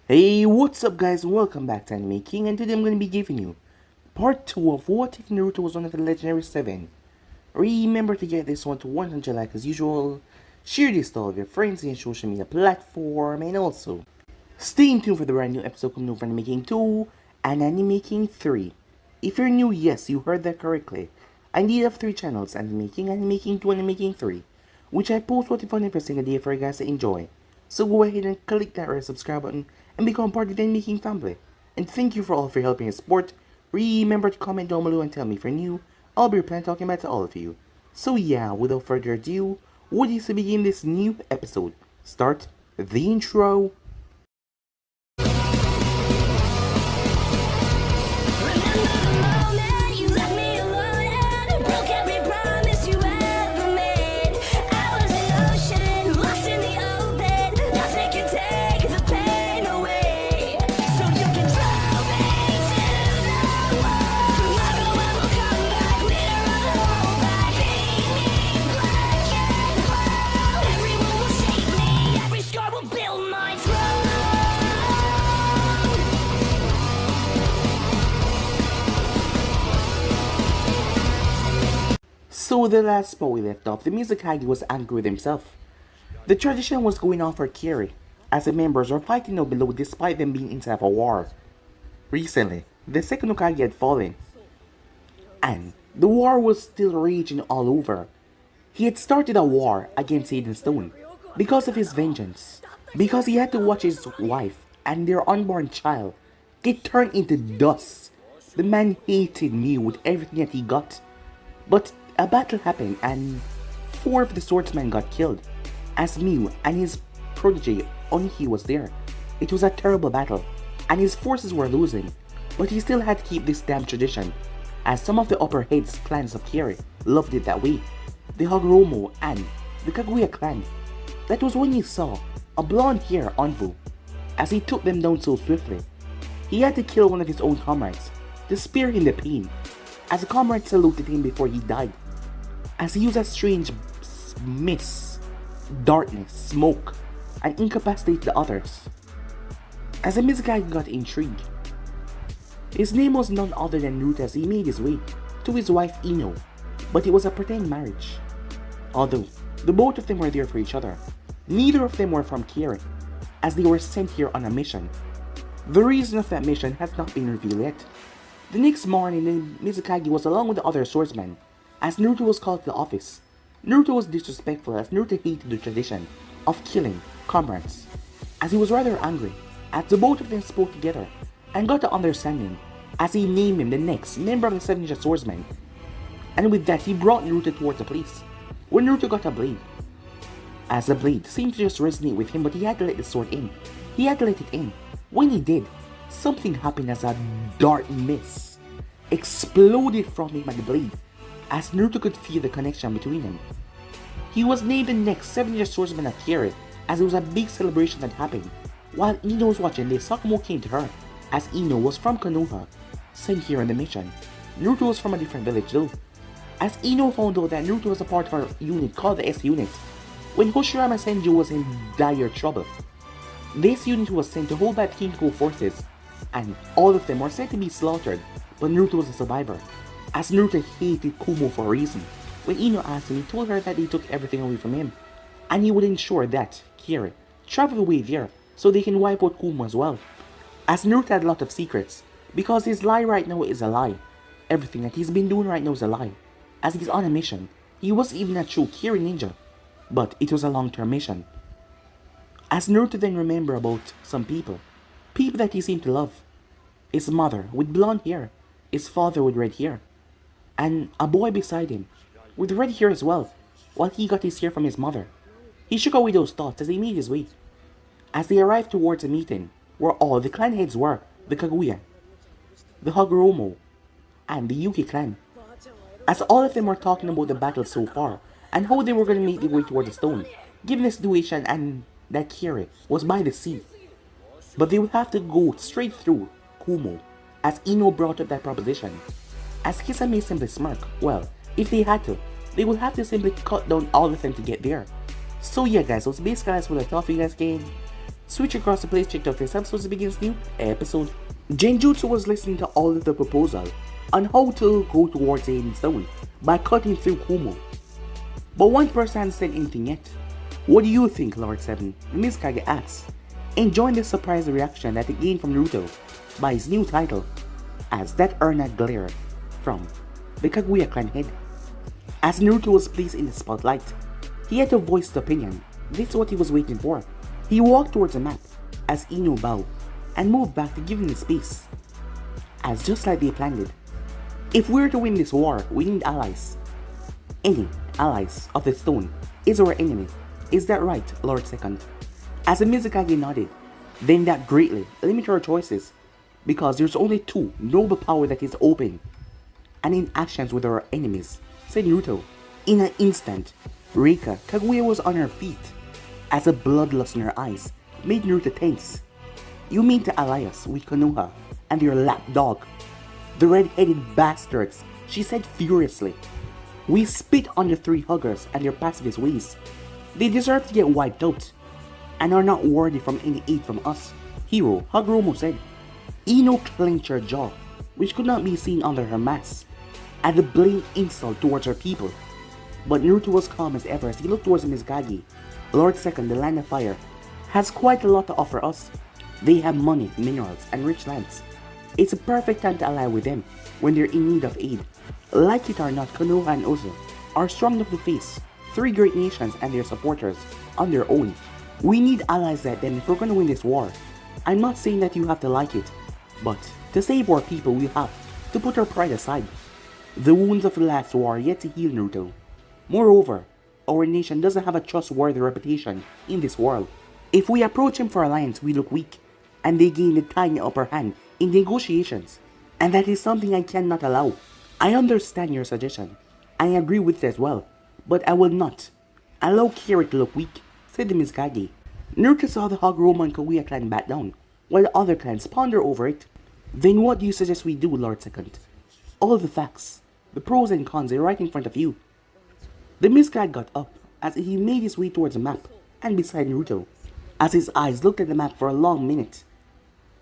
Hey, what's up guys? Welcome back to Anime King, and today I'm going to be giving you part 2 of What If Naruto Was One of the Legendary 7. Remember to get this one to 100 likes as usual, share this to all of your friends in your social media platform, and also stay tuned for the brand new episode coming over from Anime King 2 and Anime King 3. If you're new, yes, you heard that correctly. I indeed have 3 channels, Anime King 2, Anime King 3, which I post what if on every single day for you guys to enjoy. So go ahead and click that red subscribe button and become part of the Anime King family. And thank you for all of your help and support. Remember to comment down below and tell me if you're new. I'll be replying talking back to all of you. So yeah, without further ado, what is to begin this new episode? Start the intro. So the last spot we left off, the Mizukage was angry with himself. The tradition was going on for Kiri, as the members were fighting down below despite them being inside of a war. Recently, the Second Mizukage had fallen, and the war was still raging all over. He had started a war against Satan Stone because of his vengeance, because he had to watch his wife and their unborn child get turned into dust. The man hated me with everything that he got. But a battle happened and 4 of the swordsmen got killed, as Mew and his protege Onhi was there. It was a terrible battle, and his forces were losing, but he still had to keep this damn tradition, as some of the upper heads clans of Kiri loved it that way. The Hagoromo and the Kaguya clan. That was when he saw a blonde-haired Anvu, as he took them down so swiftly. He had to kill one of his own comrades to spare him the pain, as a comrade saluted him before he died, as he used a strange mist, darkness, smoke, and incapacitated the others. As the Mizukage got intrigued, his name was none other than Naruto as he made his way to his wife Ino, but it was a pretend marriage. Although the both of them were there for each other, neither of them were from Kiri, as they were sent here on a mission. The reason of that mission has not been revealed yet. The next morning, the Mizukage was along with the other swordsmen, as Naruto was called to the office. Naruto was disrespectful as Naruto hated the tradition of killing comrades, as he was rather angry, as the both of them spoke together and got an understanding, as he named him the next member of the 7 Ninja Swordsmen. And with that, he brought Naruto towards the police, where Naruto got a blade, as the blade seemed to just resonate with him, but he had to let the sword in. He had to let it in. When he did, something happened as a dark mist exploded from him at the blade, as Naruto could feel the connection between them. He was named the next 7 Ninja Swordsman of Kiri, as it was a big celebration that happened. While Ino was watching this, Sakumo came to her, as Ino was from Konoha, sent here on the mission. Naruto was from a different village though, as Ino found out that Naruto was a part of a unit called the S Unit, when Hoshirama Senju was in dire trouble. This unit was sent to hold back Kinko forces, and all of them were said to be slaughtered, but Naruto was a survivor, as Naruto hated Kumo for a reason. When Ino asked him, he told her that they took everything away from him, and he would ensure that Kiri traveled away there so they can wipe out Kumo as well. As Naruto had a lot of secrets, because his lie right now is a lie. Everything that he's been doing right now is a lie, as he's on a mission. He wasn't even a true Kiri ninja, but it was a long-term mission. As Naruto then remembered about some people that he seemed to love. His mother with blonde hair, his father with red hair, and a boy beside him with red hair as well, while he got his hair from his mother. He shook away those thoughts as he made his way. As they arrived towards a meeting where all the clan heads were, the Kaguya, the Hagoromo, and the Yuki clan, as all of them were talking about the battle so far and how they were going to make their way towards the stone, given the situation and that Kiri was by the sea. But they would have to go straight through Kumo, as Ino brought up that proposition. As Kisame simply smirk, well, if they had to, they would have to simply cut down all of them to get there. So yeah guys, so basically that's what I thought for you guys game. Switch across the place, check out this episode begins new episode. Genjutsu was listening to all of the proposal on how to go towards the hidden stone by cutting through Kumo. But one person hasn't said anything yet. What do you think, Lord 7? Mizukage asks, enjoying the surprise reaction that he gained from Naruto by his new title, as that earned glare from the Kaguya clan head. As Naruto was placed in the spotlight, he had to voice the opinion. This is what he was waiting for. He walked towards the map as Ino bowed and moved back to give him the space. As just like they planned it. If we're to win this war, we need allies. Any allies of the stone is our enemy. Is that right, Lord Second? As the Mizukage nodded, then that greatly limited our choices, because there's only two noble power that is open and in actions with our enemies, said Naruto. In an instant, Reika Kaguya was on her feet, as a bloodlust in her eyes made Naruto tense. You mean to ally us with Konoha and your lapdog, the red-headed bastards, she said furiously. We spit on the three huggers and their pacifist ways. They deserve to get wiped out, and are not worthy from any aid from us, Hero Hagoromo said. Ino clenched her jaw, which could not be seen under her mask, at the blatant insult towards her people. But Naruto was calm as ever as he looked towards Mizukage. Lord Second, the Land of Fire, has quite a lot to offer us. They have money, minerals, and rich lands. It's a perfect time to ally with them when they're in need of aid. Like it or not, Konoha and Ozu are strong enough to face three great nations and their supporters on their own. We need allies like them if we're gonna win this war. I'm not saying that you have to like it, but to save our people we have to put our pride aside. The wounds of the last war are yet to heal, Naruto. Moreover, our nation doesn't have a trustworthy reputation in this world. If we approach him for alliance, we look weak, and they gain the tiny upper hand in negotiations, and that is something I cannot allow. I understand your suggestion. I agree with it as well, but I will not allow Kiri to look weak, said the Mizukage. Naruto saw the Hagoromo and Kaguya clan back down, while the other clans ponder over it. Then what do you suggest we do, Lord Second? All the facts, the pros and cons are right in front of you. The Mizukage got up as he made his way towards the map and beside Naruto, as his eyes looked at the map for a long minute,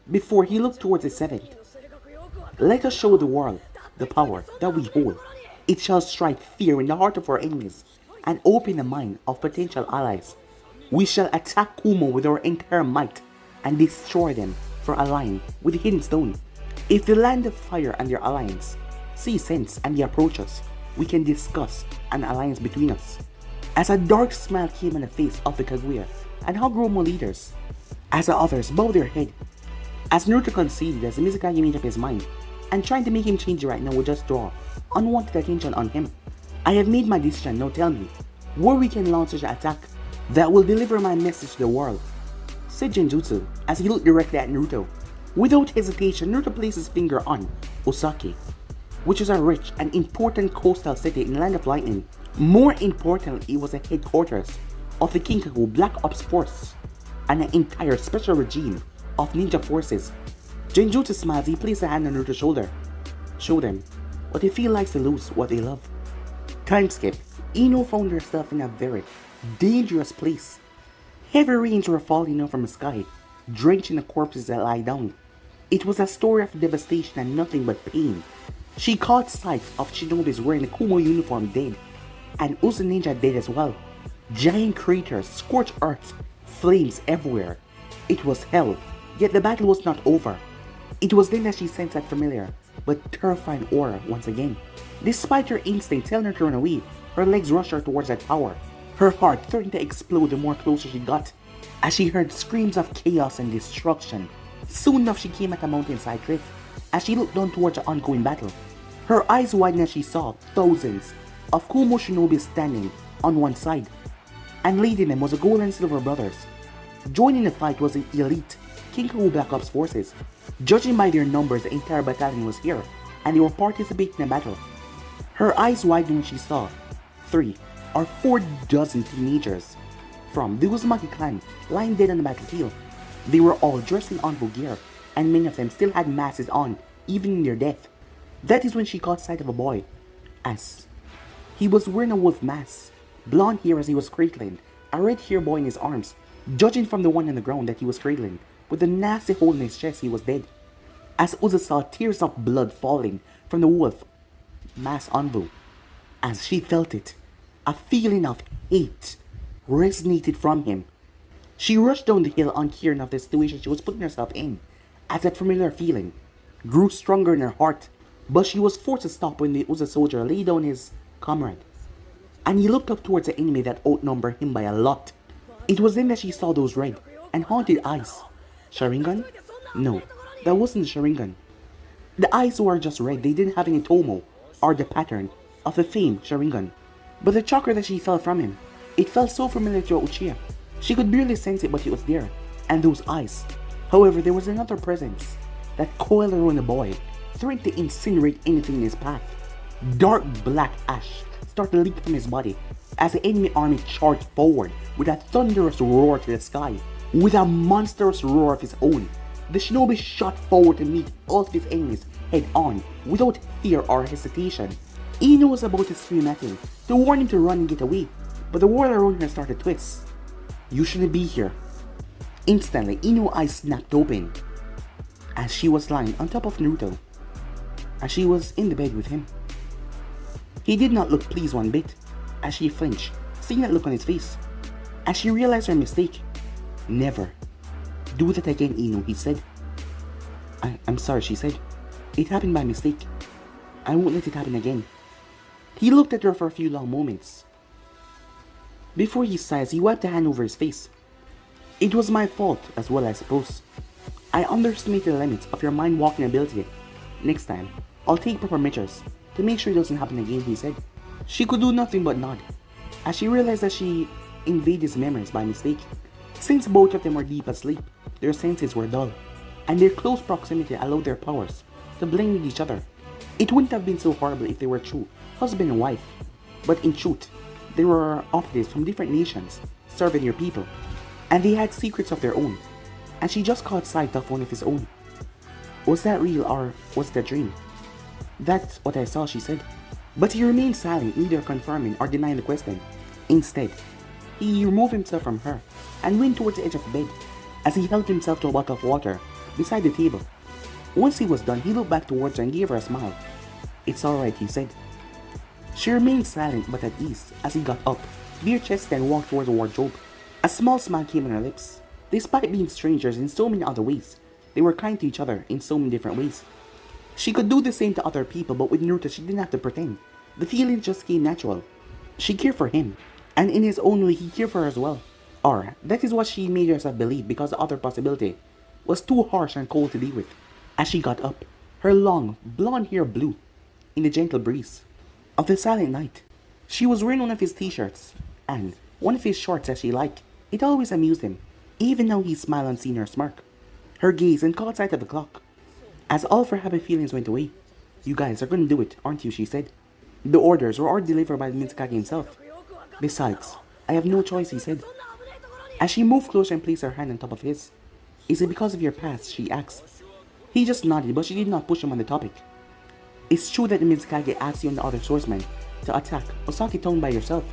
before he looked towards the seventh. Let us show the world the power that we hold. It shall strike fear in the heart of our enemies and open the mind of potential allies. We shall attack Kumo with our entire might and destroy them for allying with the Hidden Stone. If the Land of Fire and their alliance see sense and they approach us, we can discuss an alliance between us. As a dark smile came on the face of the Kaguya and Hagoromo leaders, as the others bowed their head, as Naruto conceded as the Mizukage made up his mind, and trying to make him change it right now would just draw unwanted attention on him. I have made my decision, now tell me where we can launch such an attack that will deliver my message to the world, said Genjutsu as he looked directly at Naruto. Without hesitation, Naruto placed his finger on Osaka, which is a rich and important coastal city in the Land of Lightning. More importantly, it was the headquarters of the Kinkaku Black Ops Force and an entire special regime of ninja forces. Genjutsu smiled as he placed a hand on Naruto's shoulder. Show them what they feel like to lose what they love. Time skip. Ino found herself in a very dangerous place. Heavy rains were falling down from the sky, drenching the corpses that lie down. It was a story of devastation and nothing but pain. She caught sight of shinobis wearing the Kumo uniform dead, and Uzu ninja dead as well. Giant craters, scorched earth, flames everywhere. It was hell, yet the battle was not over. It was then that she sensed that familiar, but terrifying aura once again. Despite her instinct telling her to run away, her legs rushed her towards that tower. Her heart threatened to explode the more closer she got, as she heard screams of chaos and destruction. Soon enough she came at a mountainside cliff, as she looked down towards the ongoing battle. Her eyes widened as she saw thousands of Kumo shinobi standing on one side, and leading them was the Gold and Silver brothers. Joining the fight was the elite Kinkaku Black Ops forces. Judging by their numbers, the entire battalion was here, and they were participating in the battle. Her eyes widened when she saw 3 or 4 dozen teenagers from the Uzumaki clan lying dead on the battlefield. They were all dressed in envoy gear, and many of them still had masks on, even in their death. That is when she caught sight of a boy, as he was wearing a wolf mask, blonde hair as he was cradling, a red hair boy in his arms. Judging from the one on the ground that he was cradling, with a nasty hole in his chest, he was dead. As Uza saw tears of blood falling from the wolf mass Anvu, as she felt it, a feeling of hate resonated from him. She rushed down the hill uncaring of the situation she was putting herself in, as that familiar feeling grew stronger in her heart. But she was forced to stop when the Uza soldier laid down his comrade, and he looked up towards the enemy that outnumbered him by a lot. It was then that she saw those red and haunted eyes. Sharingan? No, that wasn't the Sharingan. The eyes were just red, they didn't have any tomo or the pattern of the famed Sharingan. But the chakra that she felt from him, it felt so familiar to Uchiha. She could barely sense it, but it was there. And those eyes. However, there was another presence that coiled around the boy, threatening to incinerate anything in his path. Dark black ash started to leak from his body as the enemy army charged forward with a thunderous roar to the sky. With a monstrous roar of his own, the shinobi shot forward to meet all of his enemies head on, without fear or hesitation. Ino was about to scream at him, to warn him to run and get away, but the world around her started to twist. You shouldn't be here. Instantly, Ino's eyes snapped open, as she was lying on top of Naruto, as she was in the bed with him. He did not look pleased one bit, as she flinched, seeing that look on his face, as she realized her mistake. Never. Do that again, Ino, he said. I'm sorry, she said. It happened by mistake. I won't let it happen again. He looked at her for a few long moments. Before he sighs, he wiped a hand over his face. It was my fault as well, I suppose. I underestimated the limits of your mind-walking ability. Next time, I'll take proper measures to make sure it doesn't happen again, he said. She could do nothing but nod, as she realized that she invaded his memories by mistake. Since both of them were deep asleep, their senses were dull, and their close proximity allowed their powers to blend with each other. It wouldn't have been so horrible if they were true husband and wife, but in truth, they were operatives from different nations, serving their people, and they had secrets of their own, and she just caught sight of one of his own. Was that real or was it a dream? That's what I saw, she said. But he remained silent, neither confirming or denying the question. Instead, he removed himself from her and went towards the edge of the bed as he held himself to a bottle of water beside the table. Once he was done, he looked back towards her and gave her a smile. It's alright, he said. She remained silent but at ease as he got up, bare-chested and walked towards the wardrobe. A small smile came on her lips. Despite being strangers in so many other ways, they were kind to each other in so many different ways. She could do the same to other people, but with Naruto she didn't have to pretend. The feeling just came natural. She cared for him, and in his own way he cared for her as well. Or, that is what she made herself believe, because the other possibility was too harsh and cold to deal with. As she got up, her long, blonde hair blew in the gentle breeze of the silent night. She was wearing one of his t-shirts, and one of his shorts as she liked. It always amused him, even though he smiled on seeing her smirk. Her gaze and caught sight of the clock. As all of her happy feelings went away. You guys are gonna do it, aren't you, she said. The orders were all delivered by the Mizukage himself. Besides, I have no choice, he said. As she moved closer and placed her hand on top of his. Is it because of your past, she asked. He just nodded, but she did not push him on the topic. It's true that the Mizukage asked you and the other swordsmen to attack Osaki Town by yourself.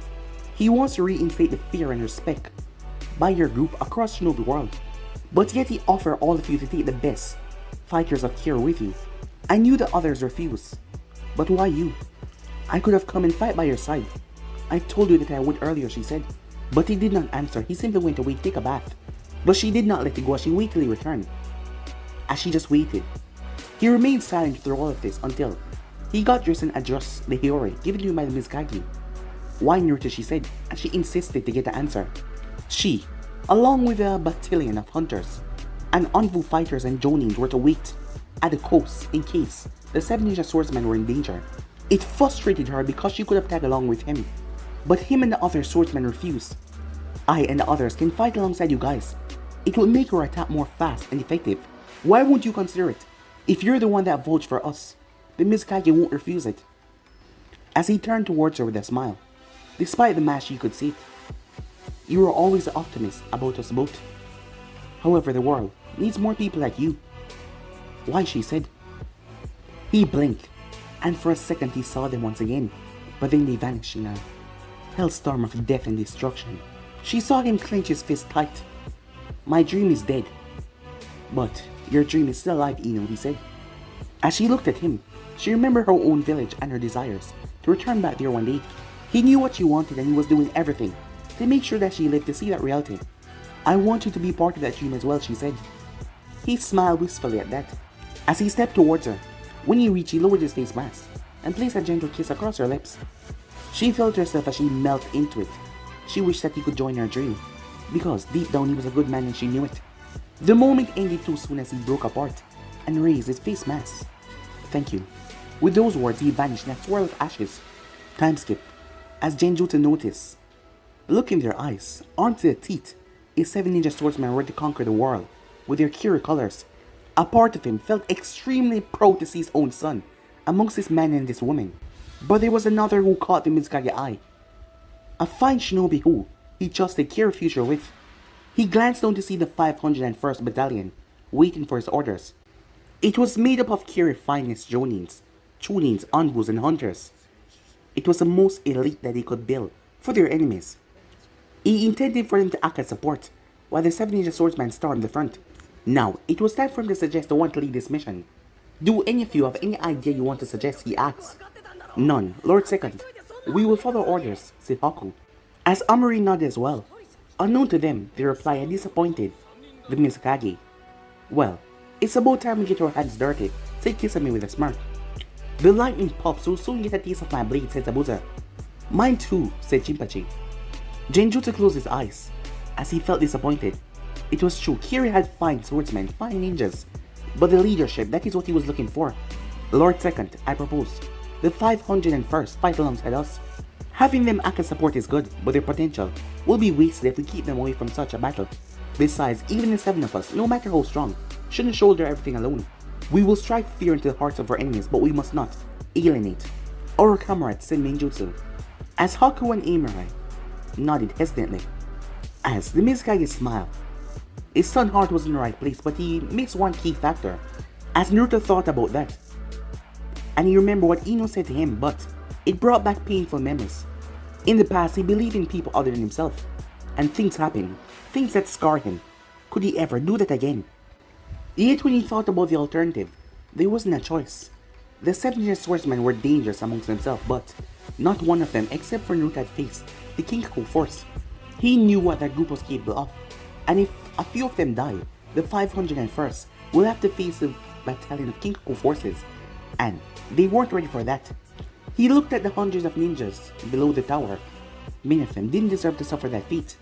He wants to reinstate the fear and respect by your group across Shinobi world. But yet he offered all of you to take the best fighters of Kiri with you. I knew the others refused. But why you? I could have come and fight by your side. I told you that I would earlier, she said. But he did not answer. He simply went away to take a bath. But she did not let it go as she waited till he returned. As she just waited. He remained silent through all of this until he got dressed and addressed the Hiyori given to him by the Mizukage. Why Naruto, she said, and she insisted to get the answer. She, along with a battalion of hunters and Anvu fighters and Jonins, were to wait at the coast in case the 7 ninja swordsmen were in danger. It frustrated her because she could have tagged along with him, but him and the other swordsmen refused. I and the others can fight alongside you guys. It will make our attack more fast and effective. Why won't you consider it? If you're the one that votes for us, the Mizukage won't refuse it. As he turned towards her with a smile, despite the mask she could see, you were always the optimist about us both. However, the world needs more people like you. Why, she said. He blinked, and for a second he saw them once again, but then they vanished in a hellstorm of death and destruction. She saw him clench his fist tight My dream is dead. But your dream is still alive, Ino, he said. As she looked at him, she remembered her own village and her desires to return back there one day. He knew what she wanted and he was doing everything to make sure that she lived to see that reality. I want you to be part of that dream as well, she said. He smiled wistfully at that. As he stepped towards her, when he reached, he lowered his face mask and placed a gentle kiss across her lips. She felt herself as she melted into it. She wished that he could join her dream, because deep down he was a good man and she knew it. The moment ended too soon as he broke apart and raised his face mask. Thank you. With those words, he vanished in a swirl of ashes. Time skip. As Genjutsu noticed, look in their eyes, armed to the teeth, a 7 ninja swordsman ready to conquer the world with their Kiri colors. A part of him felt extremely proud to see his own son amongst this man and this woman. But there was another who caught the Mizukage eye. A fine shinobi who he trusted Kiri future with. He glanced down to see the 501st Battalion waiting for his orders. It was made up of Kiri's finest jonins, chunins, anbus, and hunters. It was the most elite that he could build for their enemies. He intended for them to act as support, while the 7 ninja swordsmen stormed the front. Now, it was time for him to suggest the one to lead this mission. Do any of you have any idea you want to suggest, he asked. None, Lord Second. We will follow orders, said Haku. As Amari nodded as well. Unknown to them, they replied disappointed. The Mizukage. Well, it's about time we get our hands dirty, said Kisame with a smirk. The lightning pops will soon get a taste of my blade, said Zabuza. Mine too, said Jinpachi. Genjutsu closed his eyes, as he felt disappointed. It was true, Kiri had fine swordsmen, fine ninjas, but the leadership, that is what he was looking for. Lord Second, I propose, the 501st fight alongside us. Having them act as support is good, but their potential will be wasted if we keep them away from such a battle. Besides, even the 7 of us, no matter how strong, shouldn't shoulder everything alone. We will strike fear into the hearts of our enemies, but we must not alienate our comrades, said Ninjutsu. As Haku and Amurai nodded hesitantly. As the Mizukage smiled. His son's heart was in the right place, but he missed one key factor. As Naruto thought about that, and he remembered what Ino said to him, but it brought back painful memories. In the past, he believed in people other than himself, and things happened, things that scarred him. Could he ever do that again? Yet when he thought about the alternative, there wasn't a choice. The 7 ninja swordsmen were dangerous amongst themselves, but not one of them, except for Naruto, had faced the Kinkaku force. He knew what that group was capable of, and if a few of them die, the 501st will have to face the battalion of Kinkaku forces, and they weren't ready for that. He looked at the hundreds of ninjas below the tower. Many of them didn't deserve to suffer that fate.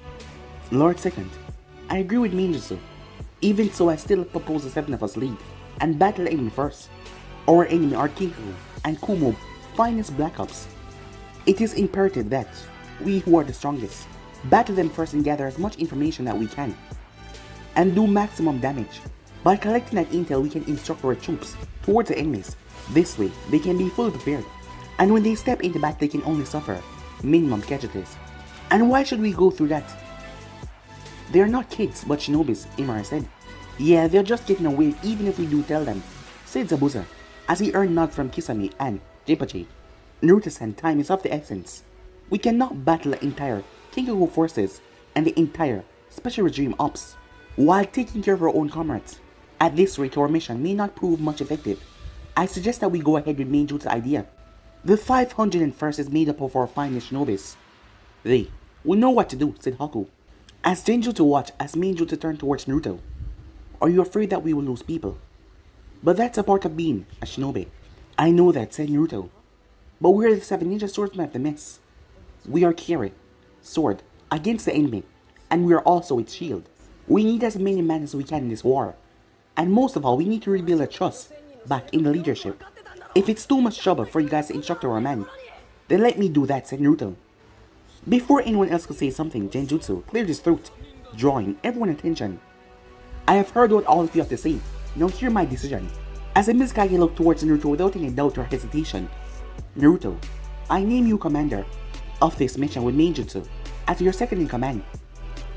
Lord Second, I agree with Ninjutsu. Even so, I still propose the 7 of us lead and battle the enemy first. Our enemy are Kinkaku and Kumo, finest Black Ops. It is imperative that we who are the strongest battle them first and gather as much information that we can, and do maximum damage. By collecting that intel, we can instruct our troops towards the enemies. This way, they can be fully prepared, and when they step into battle, they can only suffer minimum casualties. And why should we go through that? They are not kids, but shinobis, Imara said. Yeah, they're just getting away even if we do tell them, said Zabuza, as he earned nod from Kisame and Jinpachi. Naruto-san, time is of the essence. We cannot battle the entire Kinkaku forces and the entire Special Regime Ops while taking care of our own comrades. At this rate, our mission may not prove much effective. I suggest that we go ahead with Mainjutsu's idea. The 501st is made up of our finest shinobis. They will know what to do, said Haku. As Genjutsu watched as Mainjutsu turned towards Naruto. Are you afraid that we will lose people? But that's a part of being a shinobi. I know that, said Naruto. But we're the 7 ninja swordsmen of the mess. We are Kiri, sword, against the enemy, and we are also its shield. We need as many men as we can in this war. And most of all, we need to rebuild a trust back in the leadership. If it's too much trouble for you guys to instruct our men, then let me do that, said Naruto. Before anyone else could say something, Genjutsu cleared his throat, drawing everyone's attention. I have heard what all of you have to say. Now hear my decision. As the Mizukage looked towards Naruto without any doubt or hesitation. Naruto, I name you commander of this mission with Mainjutsu as your second in command.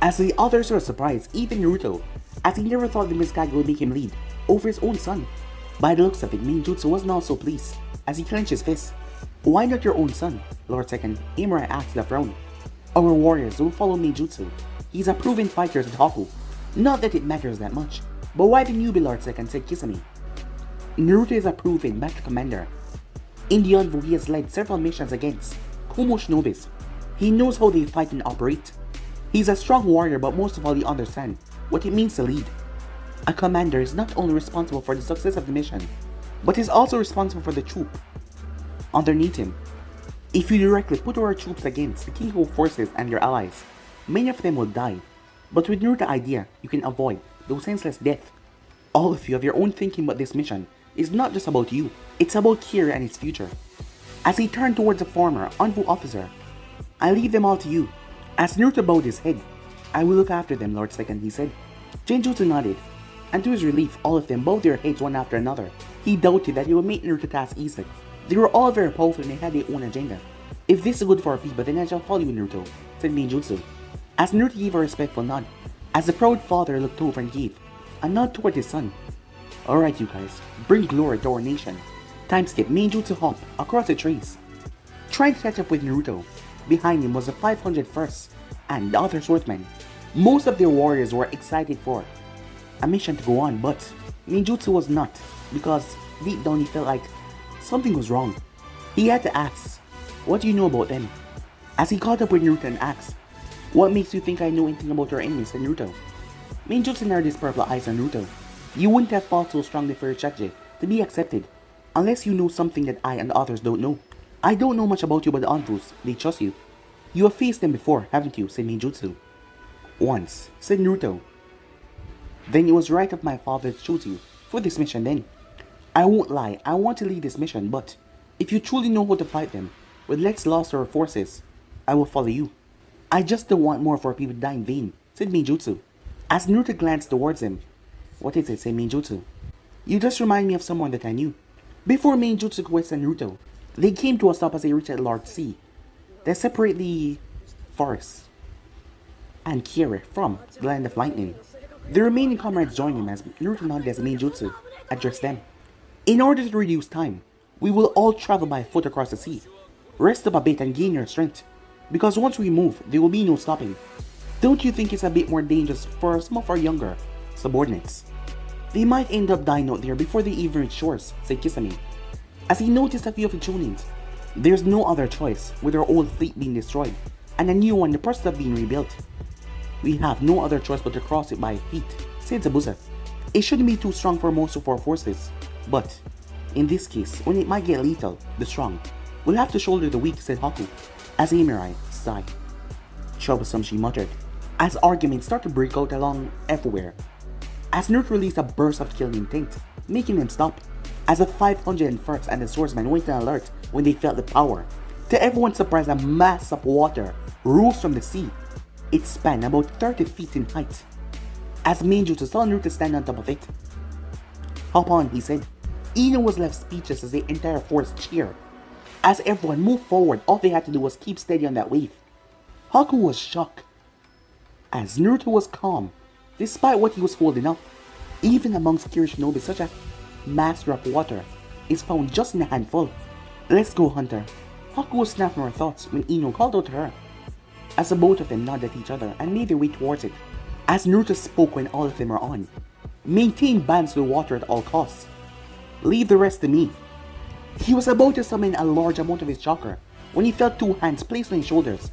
As the others were surprised, even Naruto, as he never thought the Mizukage would make him lead over his own son. By the looks of it, Mainjutsu wasn't also pleased, as he clenched his fist. Why not your own son, Lord Second? Amurai asked the frown. Our warriors will follow Mainjutsu. He's a proven fighter, said Haku. Not that it matters that much, but why the newbie Lord Second, said Kisame. Naruto is a proven battle commander. In the Envoy, he has led several missions against Kumo Shinobis. He knows how they fight and operate. He's a strong warrior, but most of all he understands what it means to lead. A commander is not only responsible for the success of the mission, but is also responsible for the troop underneath him. If you directly put our troops against the Keiho forces and their allies, many of them will die. But with Naruto's idea, you can avoid those senseless deaths. All of you have your own thinking, but this mission is not just about you, it's about Kiri and its future. As he turned towards the former Envoy officer, I leave them all to you. As Naruto bowed his head, I will look after them, Lord Second, he said. Genjutsu nodded, and to his relief, all of them bowed their heads one after another. He doubted that he would make Naruto's task easy. They were all very powerful and they had their own agenda. If this is good for our people, then I shall follow you, Naruto, said Genjutsu. As Naruto gave a respectful nod, as the proud father looked over and gave a nod toward his son. Alright you guys, bring glory to our nation. Time skip, Genjutsu hopped across the trees, trying to catch up with Naruto. Behind him was the 501st and the other swordsmen. Most of their warriors were excited for a mission to go on, but Genjutsu was not, because deep down he felt like something was wrong. He had to ask, what do you know about them? As he caught up with Naruto and asked, what makes you think I know anything about our enemies, said Naruto. Genjutsu narrowed his purple eyes on Naruto. You wouldn't have fought so strongly for your Kage to be accepted, unless you know something that I and the others don't know. I don't know much about you, but the Envus, they trust you. You have faced them before, haven't you, said Genjutsu. Once, said Naruto. Then it was right of my father to choose you for this mission then. I won't lie, I want to lead this mission, but if you truly know how to fight them, with less loss to our forces, I will follow you. I just don't want more for people to die in vain, said Genjutsu. As Naruto glanced towards him, what is it, said Genjutsu. You just remind me of someone that I knew. Before Genjutsu questioned Naruto, they came to a stop as they reached a large sea that separate the forest and Kiri from the land of lightning. The remaining comrades joined him as Naruto nodded as Genjutsu addressed them. In order to reduce time, we will all travel by foot across the sea. Rest up a bit and gain your strength, because once we move, there will be no stopping. Don't you think it's a bit more dangerous for some of our younger subordinates? They might end up dying out there before they even reach shores, said Kisame. As he noticed a few of the chonins, there's no other choice with our old fleet being destroyed and a new one in the process of being rebuilt. We have no other choice but to cross it by feet, said Zabuza. It shouldn't be too strong for most of our forces, but in this case, when it might get lethal, the strong will have to shoulder the weak, said Haku, as Amirai sighed. Troublesome, she muttered, as arguments started to break out along everywhere. As Naruto released a burst of killing intent, making them stop, as the 501st and the swordsmen went on alert when they felt the power. To everyone's surprise, a mass of water rose from the sea. It spanned about 30 feet in height. As Genjutsu saw Naruto stand on top of it. Hop on, he said. Ino was left speechless as the entire force cheered. As everyone moved forward, all they had to do was keep steady on that wave. Haku was shocked, as Naruto was calm, despite what he was holding up. Even amongst Kiri shinobi, such a master of water is found just in a handful. Let's go, Hunter. Haku was snapping her thoughts when Ino called out to her, as the both of them nodded at each other and made their way towards it. As Naruto spoke when all of them were on, maintain balance with water at all costs. Leave the rest to me. He was about to summon a large amount of his chakra when he felt two hands placed on his shoulders,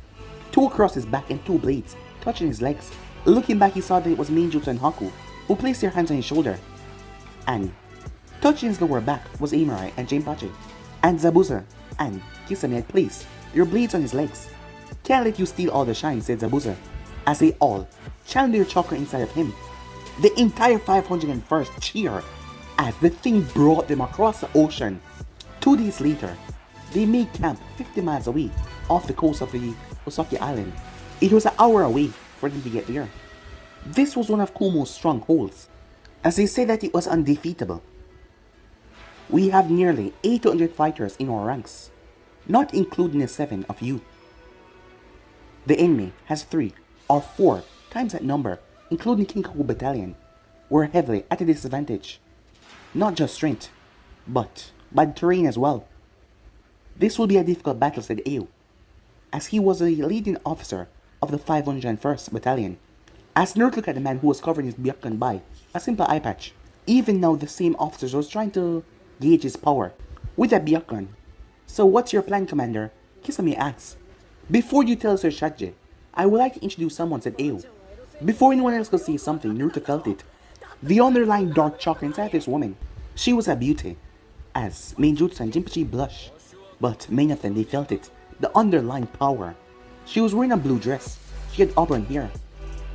two across his back and two blades touching his legs. Looking back, he saw that it was Genjutsu and Haku who placed their hands on his shoulder, and touching his lower back was Amirai and Jinpachi, and Zabuza and Kisame had placed their blades on his legs. Can't let you steal all the shine, said Zabuza, as they all channeled their chakra inside of him. The entire 501st cheered as the thing brought them across the ocean. 2 days later, they made camp 50 miles away off the coast of the Osaki Island. It was an hour away for them to get there. This was one of Kumo's strongholds, as they said that it was undefeatable. We have nearly 800 fighters in our ranks, not including the 7 of you. The enemy has 3 or 4 times that number, including Kinkaku Battalion. We're heavily at a disadvantage. Not just strength, but bad terrain as well. This will be a difficult battle, said Ayo, as he was the leading officer of the 501st Battalion. As Naruto looked at the man who was covering his byakugan by a simple eye patch. Even now, the same officers was trying to gauge his power with that byakugan. So what's your plan, Commander? Kisame asks. Before you tell us your strategy, I would like to introduce someone, said Ao. Before anyone else could say something, Naruto felt it. The underlying dark chakra inside this woman. She was a beauty. As Mainjutsu and Jinpachi blushed. But many of them, they felt it. The underlying power. She was wearing a blue dress. She had auburn hair.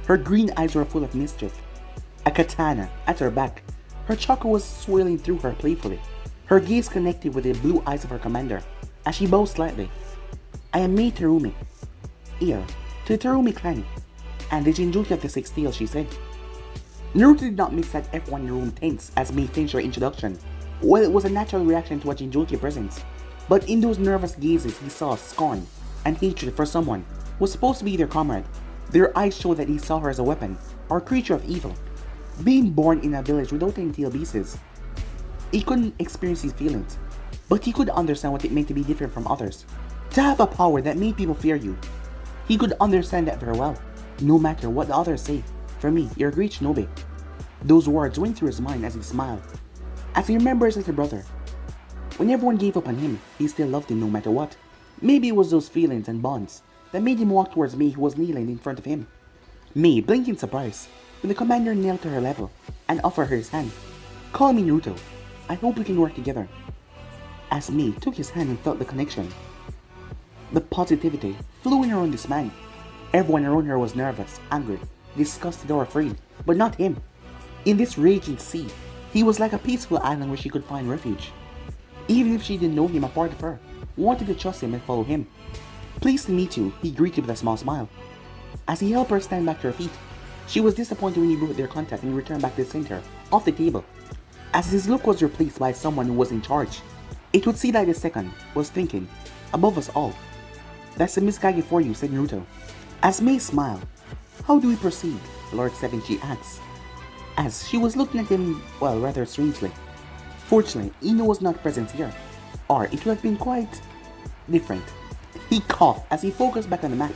Her green eyes were full of mischief. A katana at her back. Her chakra was swirling through her playfully. Her gaze connected with the blue eyes of her commander. As she bowed slightly. I am Mei Terumi. Heir to the Terumi clan. And the Jinjutsu of the Six Tails, she said. Naruto did not miss that everyone in the room tense as Mei finished her introduction. Well, it was a natural reaction to a Jinjutsu presence. But in those nervous gazes, he saw scorn and hatred for someone who was supposed to be their comrade. Their eyes showed that he saw her as a weapon or a creature of evil. Being born in a village without any tail beasts, he couldn't experience these feelings, but he could understand what it meant to be different from others. To have a power that made people fear you. He could understand that very well, no matter what the others say. For me, you're a great shinobi. Those words went through his mind as he smiled. As he remembered his little brother. When everyone gave up on him, he still loved him no matter what. Maybe it was those feelings and bonds that made him walk towards Mei, who was kneeling in front of him. Mei blinked in surprise when the commander knelt to her level and offered her his hand. Call me Naruto. I hope we can work together. As Mei took his hand and felt the connection. The positivity flew in around this man. Everyone around her was nervous, angry, disgusted or afraid, but not him. In this raging sea, he was like a peaceful island where she could find refuge. Even if she didn't know him, a part of her wanted to trust him and follow him. Pleased to meet you, he greeted with a small smile. As he helped her stand back to her feet, she was disappointed when he broke their contact and he returned back to the center of the table. As his look was replaced by someone who was in charge, it would seem like the second was thinking, above us all. That's the Mizukage for you, said Naruto. As Mei smiled, how do we proceed? Lord Seven, she asked. As she was looking at him, well, rather strangely. Fortunately, Ino was not present here, or it would have been quite different. He coughed as he focused back on the map.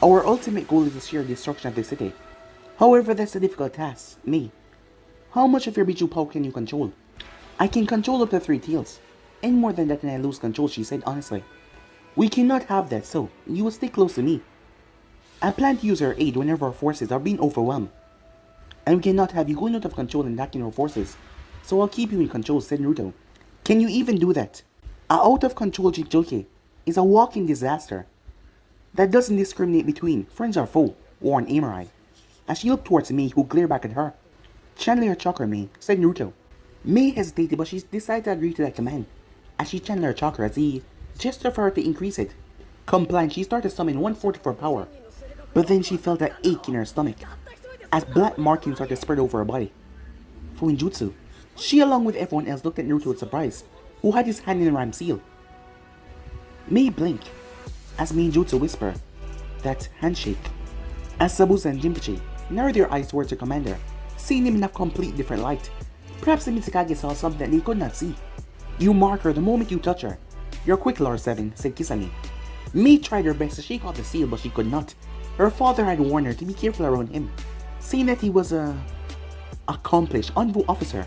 Our ultimate goal is the sheer destruction of the city. However, that's a difficult task. Mei, how much of your Bijou power can you control? I can control up to 3 tails. Any more than that and I lose control, she said honestly. We cannot have that, so you will stay close to me. I plan to use her aid whenever our forces are being overwhelmed. And we cannot have you going out of control and lacking our forces. So I'll keep you in control, said Naruto. Can you even do that? A out of control Jinchuriki is a walking disaster that doesn't discriminate between friends or foe, warned Amurai. As she looked towards Mei, who glared back at her. Channel your chakra, Mei, said Naruto. Mei hesitated, but she decided to agree to that command. As she channeled her chakra, as he gestured for her to increase it. Compliant, she started to summon 144 power. But then she felt an ache in her stomach, as black markings started to spread over her body. Fuinjutsu. She, along with everyone else, looked at Naruto with surprise, who had his hand in the ram seal. Mei blinked, as Mainjutsu whispered, that handshake. As Zabuza and Jinpachi narrowed their eyes towards their commander, seeing him in a complete different light. Perhaps the Mizukage saw something that they could not see. You mark her the moment you touch her. You're quick, Lord 7, said Kisame. Mei tried her best to shake off the seal, but she could not. Her father had warned her to be careful around him, saying that he was a accomplished envoy officer.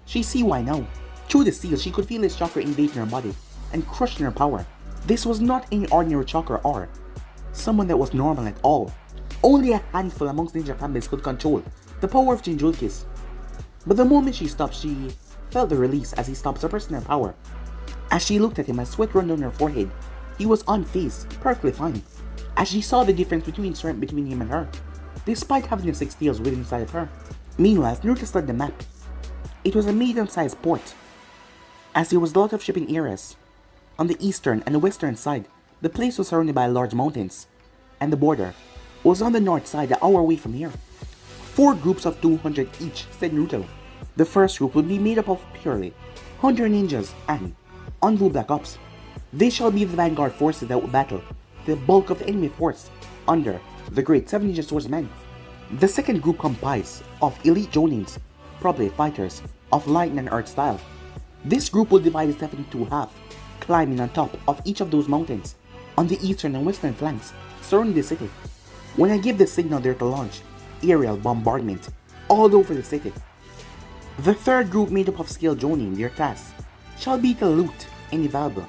She see why now. Through the seal, she could feel his chakra invading her body and crushing her power. This was not any ordinary chakra or someone that was normal at all. Only a handful amongst ninja families could control the power of Jinjurikis. But the moment she stopped, she felt the release as he stopped suppressing her power. As she looked at him, as sweat ran down her forehead, he was unfazed, perfectly fine. As she saw the difference between strength between him and her, despite having the 6 tails within inside of her. Meanwhile, Naruto studied the map. It was a medium-sized port, as there was a lot of shipping areas. On the eastern and the western side, the place was surrounded by large mountains, and the border was on the north side, an hour away from here. 4 groups of 200 each, said Naruto. The first group would be made up of purely 100 ninjas and envoy black ops. They shall be the vanguard forces that will battle the bulk of the enemy force under the great 7 ninja swordsmen. The second group comprised of elite jonins, probably fighters of light and earth style. This group will divide itself into 2 halves, climbing on top of each of those mountains on the eastern and western flanks surrounding the city. When I give the signal there to launch, aerial bombardment all over the city. The third group, made up of skilled jonin, their task shall be to loot any valuable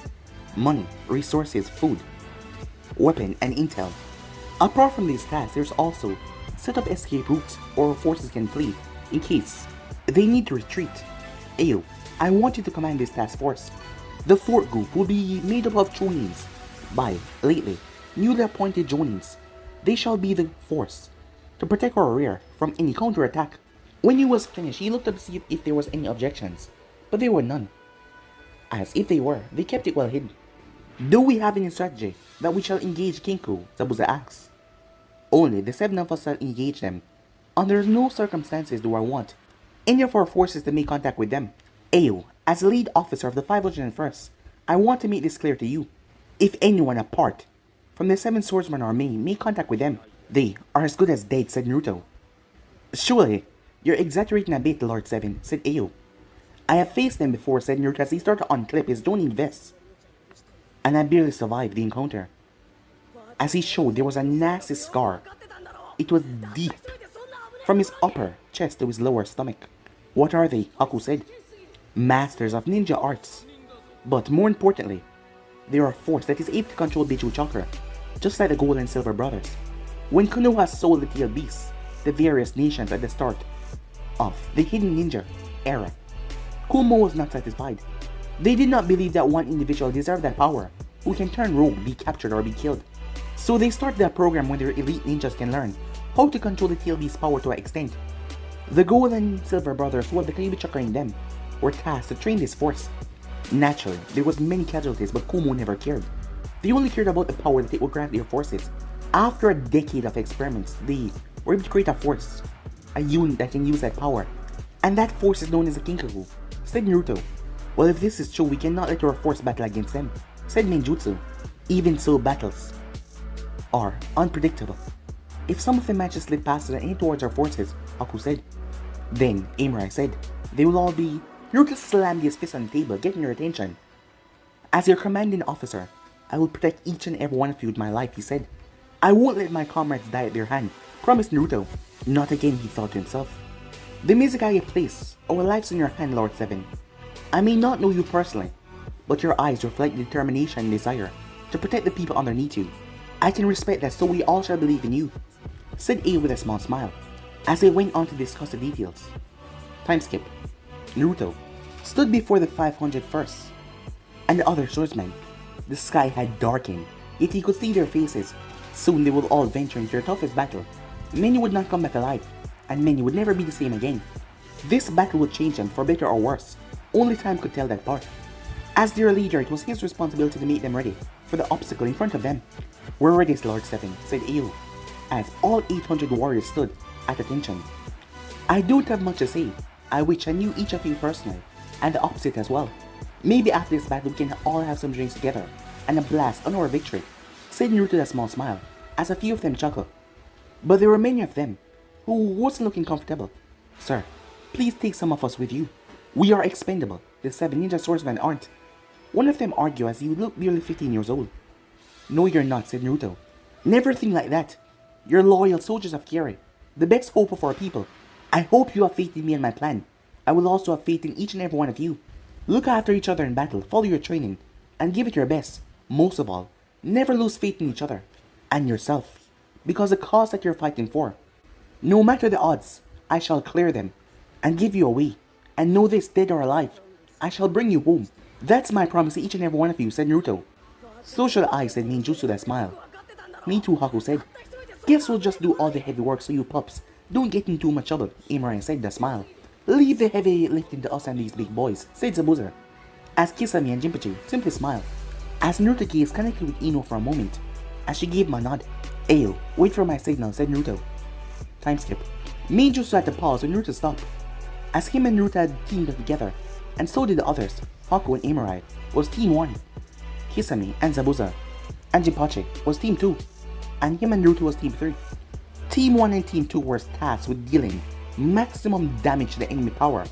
money, resources, food, weapon, and intel. Apart from these tasks, there's also set up escape routes or forces can flee in case they need to retreat. Ayo, I want you to command this task force. The fourth group will be made up of chonins by, lately, newly appointed jonins. They shall be the force to protect our rear from any counterattack. When he was finished, he looked up to see if there was any objections, but there were none. As if they were, they kept it well hidden. Do we have any strategy that we shall engage Kinku? Zabuza asked. Only the 7 of us shall engage them. Under no circumstances do I want any of our forces to make contact with them. Ayo, as lead officer of the 501st, I want to make this clear to you. If anyone apart from the 7 swordsmen army make contact with them, they are as good as dead, said Naruto. Surely, you're exaggerating a bit, Lord 7, said Ayo. I have faced them before, said Naruto as he started to unclip his jonin vest. And I barely survived the encounter. As he showed, there was a nasty scar. It was deep, from his upper chest to his lower stomach. What are they? Haku said. Masters of ninja arts. But more importantly, they are a force that is able to control Biju Chakra, just like the Gold and Silver brothers. When Konoha sold the tail beasts, the various nations at the start of the hidden ninja era, Kumo was not satisfied. They did not believe that one individual deserved that power, who can turn rogue, be captured, or be killed. So they started a program where their elite ninjas can learn how to control the tail beast's power to an extent. The Gold and Silver brothers, who had the Kyuubi Chakra in them, were tasked to train this force. Naturally, there was many casualties, but Kumo never cared. They only cared about the power that it would grant their forces. After a decade of experiments, they were able to create a force, a unit that can use that power. And that force is known as the Kinkaku, said Naruto. Well, if this is true, we cannot let our force battle against them, said Ninjutsu. Even so, battles are unpredictable. If some of them manage to slip past us and aim towards our forces, Haku said. Then, Amurai said, they will all be... Naruto slammed his fist on the table, getting your attention. As your commanding officer, I will protect each and every one of you with my life, he said. I won't let my comrades die at their hand, promised Naruto. Not again, he thought to himself. The Mizukage place our lives in your hand, Lord 7. I may not know you personally, but your eyes reflect determination and desire to protect the people underneath you. I can respect that, so we all shall believe in you, said A with a small smile, as they went on to discuss the details. Time skip. Naruto stood before the 501st and the other swordsmen. The sky had darkened, yet he could see their faces. Soon they would all venture into their toughest battle. Many would not come back alive, and many would never be the same again. This battle would change them for better or worse. Only time could tell that part. As their leader, it was his responsibility to make them ready for the obstacle in front of them. We're ready, Lord 7, said Ayo, as all 800 warriors stood at attention. I don't have much to say. I wish I knew each of you personally, and the opposite as well. Maybe after this battle we can all have some drinks together, and a blast on our victory, said Naruto with a small smile, as a few of them chuckled. But there were many of them who wasn't looking comfortable. Sir, please take some of us with you. We are expendable. The 7 ninja swordsmen aren't. One of them argued as he looked barely 15 years old. No, you're not, said Naruto. Never think like that. You're loyal soldiers of Kiri, the best hope of our people. I hope you have faith in me and my plan. I will also have faith in each and every one of you. Look after each other in battle, follow your training, and give it your best. Most of all, never lose faith in each other and yourself, because the cause that you're fighting for, no matter the odds, I shall clear them and give you away. And know this, dead or alive, I shall bring you home. That's my promise to each and every one of you, said Naruto. So shall I, said Ninjutsu with a smile. Me too, Haku said. Guess we'll just do all the heavy work so you pups don't get in too much trouble, Amurai said with a smile. Leave the heavy lifting to us and these big boys, said Zabuza, as Kisame and Jinpachi simply smiled. As Naruto gazed connected with Ino for a moment, as she gave him a nod. Ayo, wait for my signal, said Naruto. Time skip. Ninjutsu had to pause when Naruto stopped, as him and Naruto had teamed up together, and so did the others. Haku and Amurai was Team 1. Kisame and Zabuza and Jinpachi was Team 2, and him and Naruto was Team 3. Team 1 and Team 2 were tasked with dealing maximum damage to the enemy power.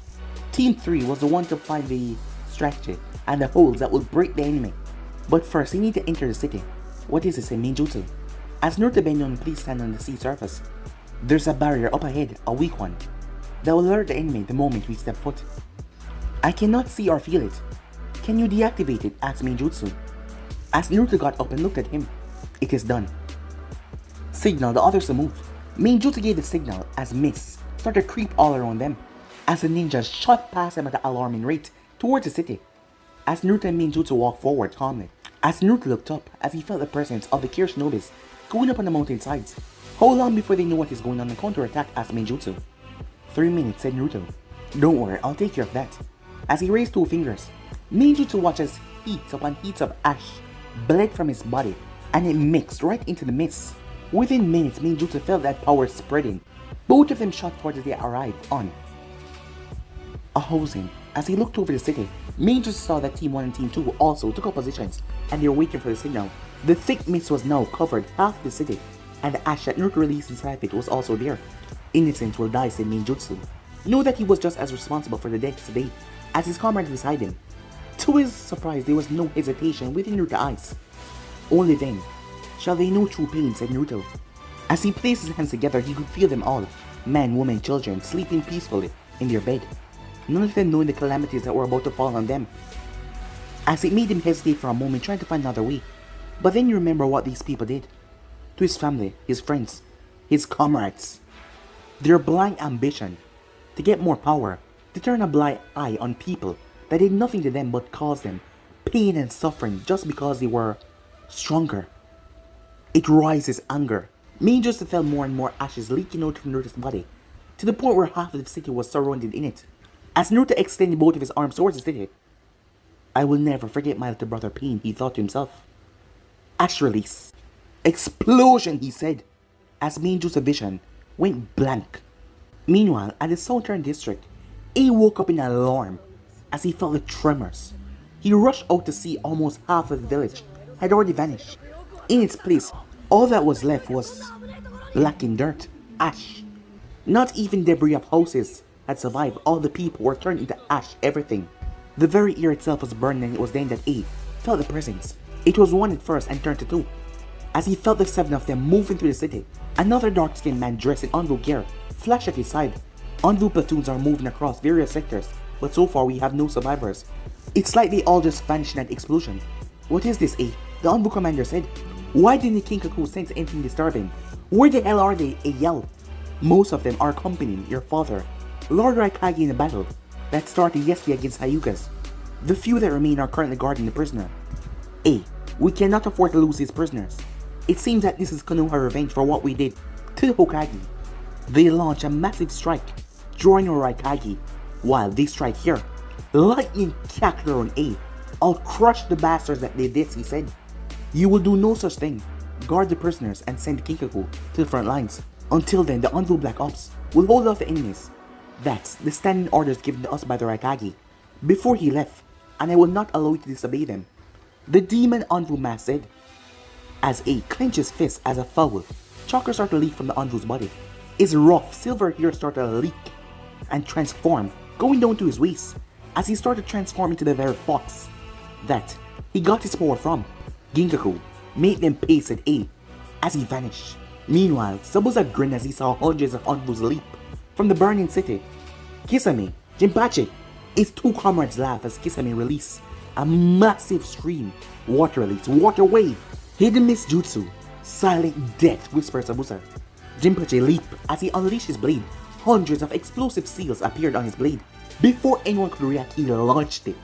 Team 3 was the one to find the strategy and the holes that would break the enemy. But first, they need to enter the city. What is this, a ninjutsu? As Naruto bent down, please stand on the sea surface. There's a barrier up ahead, a weak one, that will alert the enemy the moment we step foot. I cannot see or feel it. Can you deactivate it? Asked Ninjutsu. As Naruto got up and looked at him, it is done. Signal the others to move. Ninjutsu gave the signal as mists started to creep all around them, as the ninjas shot past them at an alarming rate towards the city. As Naruto and Ninjutsu walked forward calmly, as Naruto looked up as he felt the presence of the Kiri Shinobis going up on the mountain sides. How long before they know what is going on and counterattack? Asked Ninjutsu. 3 minutes, said Naruto. Don't worry, I'll take care of that. As he raised 2 fingers, Ninjutsu watches heats upon heats of ash bled from his body, and it mixed right into the mist. Within minutes, Ninjutsu felt that power spreading. Both of them shot forward as they arrived on a housing. As he looked over the city, Ninjutsu saw that Team 1 and Team 2 also took up positions, and they were waiting for the signal. The thick mist was now covered half the city, and the ash that Naruto released inside of it was also there. Innocents will die, said Ninjutsu. Know that he was just as responsible for the deaths today as his comrades beside him. To his surprise, there was no hesitation within Naruto's eyes. Only then shall they know true pain, said Naruto. As he placed his hands together, he could feel them all, men, women, children, sleeping peacefully in their bed, none of them knowing the calamities that were about to fall on them. As it made him hesitate for a moment, trying to find another way. But then you remember what these people did to his family, his friends, his comrades. Their blind ambition to get more power, to turn a blind eye on people that did nothing to them but cause them pain and suffering just because they were stronger. It rises anger. Ninjutsu felt more and more ashes leaking out from Naruto's body, to the point where half of the city was surrounded in it. As Naruto extended both of his arms towards the city, I will never forget my little brother pain, he thought to himself. Ash release. Explosion, he said, as Ninjutsu's vision went blank. Meanwhile, at the southern district, A woke up in alarm as he felt the tremors. He rushed out to see almost half of the village had already vanished. In its place, all that was left was blackened dirt, ash. Not even debris of houses had survived. All the people were turned into ash, everything. The very air itself was burning, and it was then that A felt the presence. It was 1 at first and turned to 2. As he felt the 7 of them moving through the city, another dark-skinned man dressed in Anvu gear flashed at his side. Anvu platoons are moving across various sectors, but so far we have no survivors. It's like they all just vanished in that explosion. What is this, A? The Anvu commander said. Why didn't the Kinkaku sense anything disturbing? Where the hell are they? A yelled. Most of them are accompanying your father, Lord Raikage, in the battle that started yesterday against Hyugas. The few that remain are currently guarding the prisoner. A. We cannot afford to lose these prisoners. It seems that this is Konoha revenge for what we did to the Hokage. They launch a massive strike, drawing our Raikage. While they strike here, lightning cackler on A. I'll crush the bastards that did this, he said. You will do no such thing. Guard the prisoners and send Kinkaku to the front lines. Until then, the Anvu Black Ops will hold off the enemies. That's the standing orders given to us by the Raikage before he left, and I will not allow you to disobey them. The demon Anvu mask said, as A clenches fist as a foul. Chakra started to leak from the Anvu's body. His rough silver hair started to leak and transform, going down to his waist, as he started to transform into the very fox that he got his power from. Ginkaku made them pay, said A, as he vanished. Meanwhile, Zabuza grinned as he saw hundreds of Anvus leap from the burning city. Kisame, Jinpachi, his 2 comrades laugh as Kisame released a massive stream. Water release, water wave, hidden mist jutsu, silent death, whispers Zabuza. Jinpachi leaped as he unleashed his blade. Hundreds of explosive seals appeared on his blade. Before anyone could react, he launched it,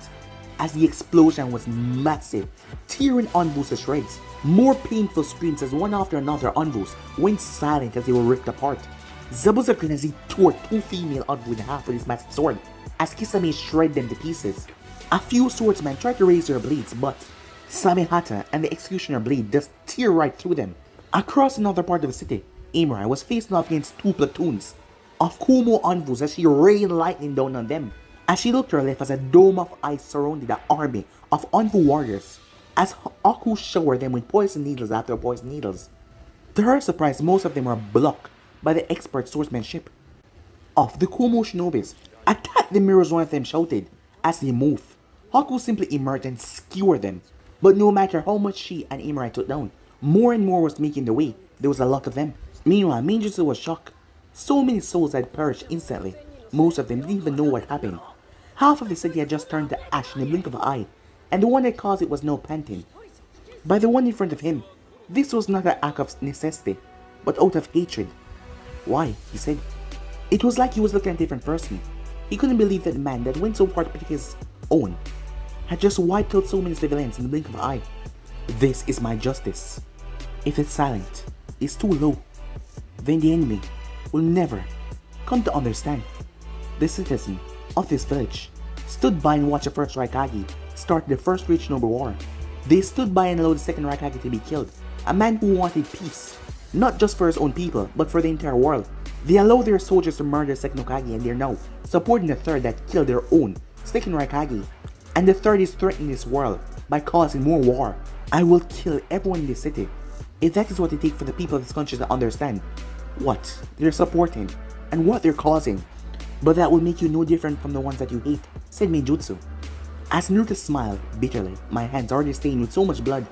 as the explosion was massive, tearing Anvus to shreds. More painful screams as one after another Anvus went silent as they were ripped apart. Zabuza grinned as he tore 2 female Anvu in half with his massive sword, as Kisame shredded them to pieces. A few swordsmen tried to raise their blades, but Samehata and the Executioner blade just tear right through them. Across another part of the city, Amurai was facing off against 2 platoons of Kumo Anvus as she rained lightning down on them. As she looked to her left, as a dome of ice surrounded the army of Anvu warriors, as Aku showered them with poison needles after poison needles. To her surprise, most of them were blocked by the expert swordsmanship of the Kumo Shinobis. Attack the mirrors, one of them shouted as they moved. Haku simply emerged and skewered them. But no matter how much she and Imurai took down, more and more was making the way. There was a lot of them. Meanwhile, Ninjutsu was shocked So many souls had perished instantly. Most of them didn't even know what happened. Half of the city had just turned to ash in the blink of an eye, and the one that caused it was now panting. By the one in front of him, this was not an act of necessity, but out of hatred. Why? He said. It was like he was looking at a different person. He couldn't believe that the man that went so far to pick his own had just wiped out so many civilians in the blink of an eye. This is my justice. If it's silent, it's too low, then the enemy will never come to understand. The citizen of this village stood by and watched the first Raikage start the first Rich Noble War. They stood by and allowed the second Raikage to be killed, a man who wanted peace, not just for his own people, but for the entire world. They allowed their soldiers to murder the second Hokage, and they're now supporting the third that killed their own second Raikage. And the third is threatening this world by causing more war. I will kill everyone in this city. If that is what it takes for the people of this country to understand what they're supporting and what they're causing. But that will make you no different from the ones that you hate, said Meijutsu. As Naruto smiled bitterly, my hands already stained with so much blood,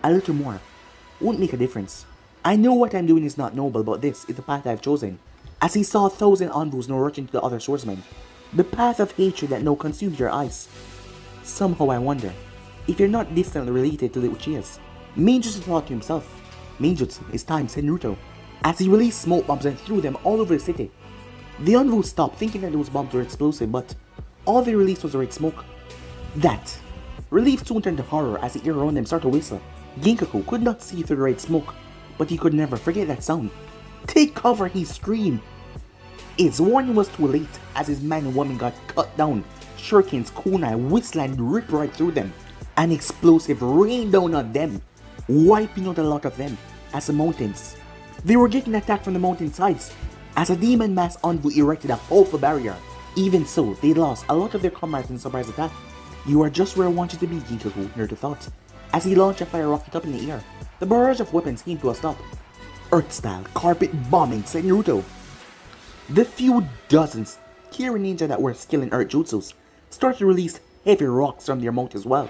a little more won't make a difference. I know what I'm doing is not noble, but this is the path I've chosen. As he saw 1,000 envoys now rushing to the other swordsmen, the path of hatred that now consumed your eyes. Somehow I wonder if you're not distantly related to the Uchihas. Meijutsu thought to himself. Meijutsu, it's time, said Naruto, as he released smoke bombs and threw them all over the city. The envoys stopped thinking that those bombs were explosive, but all they released was red smoke. That relief soon turned to horror as the air around them started to whistle. Ginkaku could not see through the red smoke, but he could never forget that sound. Take cover, he screamed. His warning was too late as his man and woman got cut down. Shurikens, kunai, whistling ripped right through them. An explosive rained down on them, wiping out a lot of them as the mountains. They were getting attacked from the mountain sides as a demon mass envoy erected a powerful barrier. Even so, they lost a lot of their comrades in the surprise attack. You are just where I want you to be, Ginkaku, Naruto thought. As he launched a fire rocket up in the air, the barrage of weapons came to a stop. Earth-style carpet bombing, said Naruto. The few dozens Kiri ninja that were skilled in earth jutsus started to release heavy rocks from their mouth as well,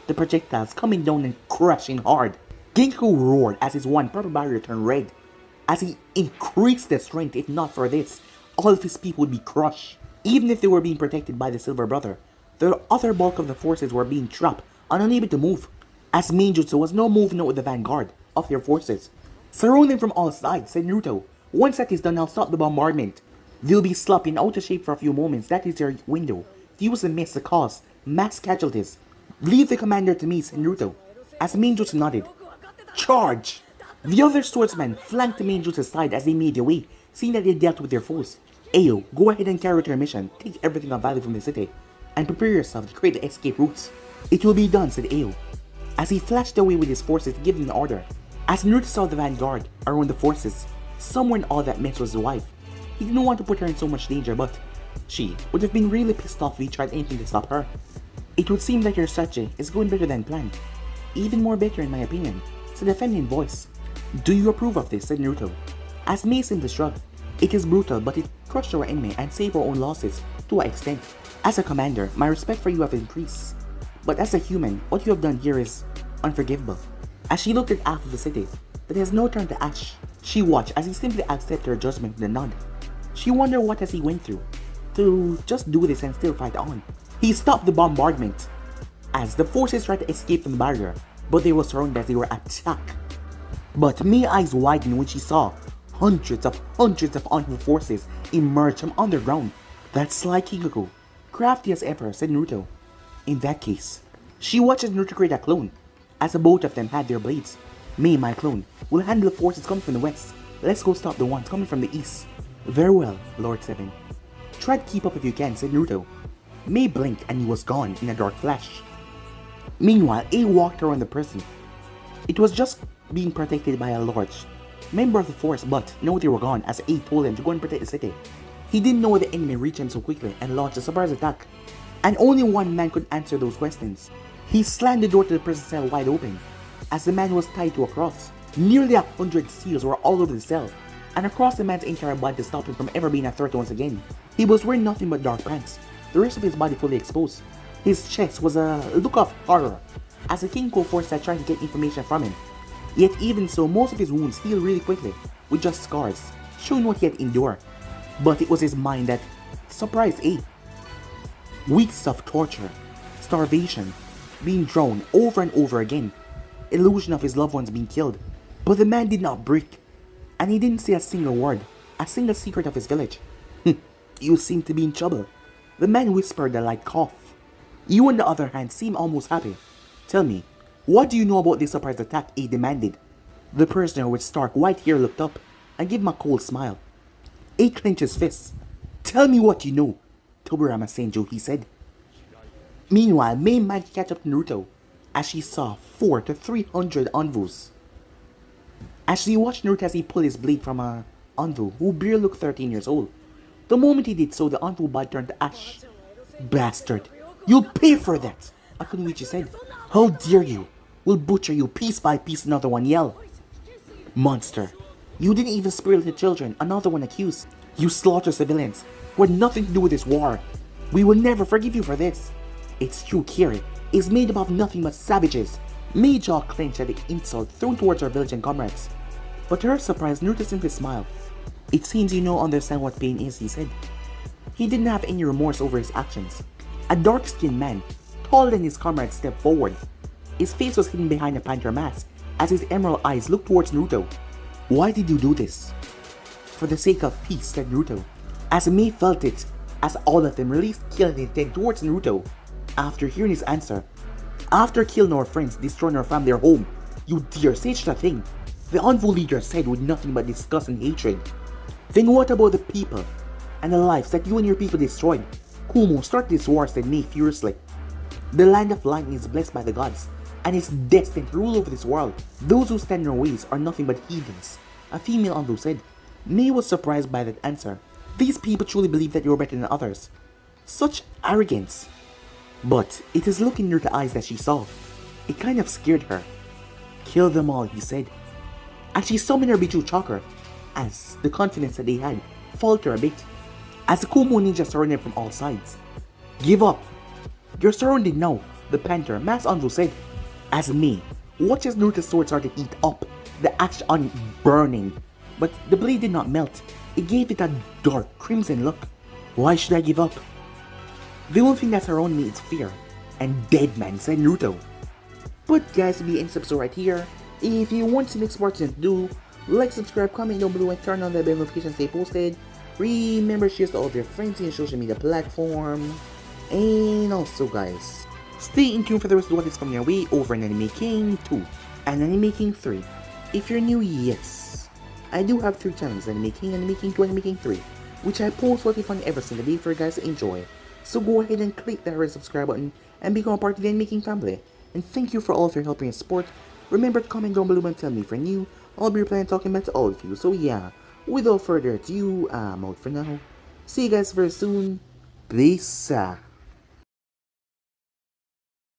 the projectiles coming down and crushing hard. Ginkaku roared as his one purple barrier turned red. As he increased the strength, if not for this, all of his people would be crushed. Even if they were being protected by the Silver Brother, the other bulk of the forces were being trapped and unable to move, as Meijutsu was now moving out with the vanguard of their forces. Surround them from all sides, said Naruto. Once that is done, I'll stop the bombardment. They'll be slopping out of shape for a few moments. That is their window to use the mist to cause mass casualties. Leave the commander to me, said Naruto, as Meijutsu nodded. Charge! The other swordsmen flanked the Meijutsu's side as they made their way, seeing that they dealt with their foes. Ayo, go ahead and carry out your mission, take everything of value from the city, and prepare yourself to create the escape routes. It will be done, said Ayo, as he flashed away with his forces to give them the order. As Naruto saw the vanguard around the forces, somewhere in all that mess was his wife. He didn't want to put her in so much danger, but she would have been really pissed off if he tried anything to stop her. It would seem that your strategy is going better than planned. Even more better in my opinion, said a feminine voice. Do you approve of this, said Naruto, as Mei simply shrugged. It is brutal, but it crushed our enemy and saved our own losses to an extent. As a commander, my respect for you have increased. But as a human, what you have done here is unforgivable. As she looked at half of the city that has now turned to ash, she watched as he simply accepted her judgment with a nod. She wondered what as he went through to just do this and still fight on. He stopped the bombardment as the forces tried to escape from the barrier, but they were surrounded as they were attacked. But Mei's eyes widened when she saw hundreds of envoy forces emerge from underground. That's like Ginkaku, crafty as ever, said Naruto. In that case, she watched as Naruto create a clone, as the both of them had their blades. Mei, my clone, will handle the forces coming from the west. Let's go stop the ones coming from the east. Very well, Lord Seven. Try to keep up if you can, said Naruto. Mei blinked and he was gone in a dark flash. Meanwhile, A walked around the prison. It was just being protected by a large member of the force, but now they were gone as A told him to go and protect the city. He didn't know the enemy reached him so quickly and launched a surprise attack, and only one man could answer those questions. He slammed the door to the prison cell wide open, as the man was tied to a cross. Nearly 100 seals were all over the cell, and across the man's entire body to stop him from ever being a threat once again. He was wearing nothing but dark pants, the rest of his body fully exposed. His chest was a look of horror, as the Kinko force had tried to get information from him. Yet even so, most of his wounds healed really quickly, with just scars, showing what he had endured. But it was his mind that surprised A. Weeks of torture, starvation, being drowned over and over again, illusion of his loved ones being killed. But the man did not break, and he didn't say a single word, a single secret of his village. You seem to be in trouble. The man whispered a light cough. You, on the other hand, seem almost happy. Tell me, what do you know about this surprise attack? A demanded. The prisoner with stark white hair looked up and gave him a cold smile. A clenched his fists. Tell me what you know, Toburama Senju, he said. Meanwhile, Mei managed to catch up to Naruto as she saw 400 to 300 Anvus. As she watched Naruto as he pulled his blade from a Anvu who barely looked 13 years old. The moment he did so, the Anvu body turned to ash. Bastard, you'll pay for that, Akunuichi said. How dare you? We'll butcher you piece by piece, another one yelled. Monster, you didn't even spare little children, another one accused. You slaughter civilians who had nothing to do with this war. We will never forgive you for this. It's true, Kiri is made up of nothing but savages. Mei jaw clenched at the insult thrown towards her village and comrades. But to her surprise, Naruto simply smiled. It seems you don't understand what pain is, he said. He didn't have any remorse over his actions. A dark-skinned man, taller than his comrades, stepped forward. His face was hidden behind a panther mask as his emerald eyes looked towards Naruto. Why did you do this? For the sake of peace, said Naruto. As Mei felt it, as all of them released killing intent towards Naruto. After hearing his answer, after killing our friends, destroying our family, our home, you dare say such a thing? The Anvu leader said with nothing but disgust and hatred. Then what about the people and the lives that you and your people destroyed? Kumo, start this war, said Mei furiously. The land of lightning is blessed by the gods and is destined to rule over this world. Those who stand in our ways are nothing but heathens, a female Anvu said. Mei was surprised by that answer. These people truly believe that you're better than others. Such arrogance. But it is looking into the eyes that she saw. It kind of scared her. Kill them all, he said. And she summoned her Bichu Chakra, as the confidence that they had faltered a bit, as the Kumo ninja surrounded from all sides. Give up. You're surrounded now, the panther, Mass Anzu said. As Mei watched as Naruto's sword started to heat up, the ash on it burning. But the blade did not melt. It gave it a dark crimson look. Why should I give up? The only thing that's around me is fear. And dead man, said Naruto. But guys, to be in this episode right here. If you want to make sports to do, like, subscribe, comment down below, and turn on the bell notifications stay posted. Remember, share to all of your friends in your social media platform. And also guys, stay in tune for the rest of what is coming your way over in Anime King 2 and Anime King 3. If you're new, yes, I do have 3 channels, Anime King 2, Anime King 3, which I post what fun every single day for you guys to enjoy. So go ahead and click that red subscribe button and become a part of the Anime King family. And thank you for all of your help and support. Remember to comment down below and tell me if you're new. I'll be replying and talking back to all of you. So yeah, without further ado, I'm out for now. See you guys very soon. Peace out.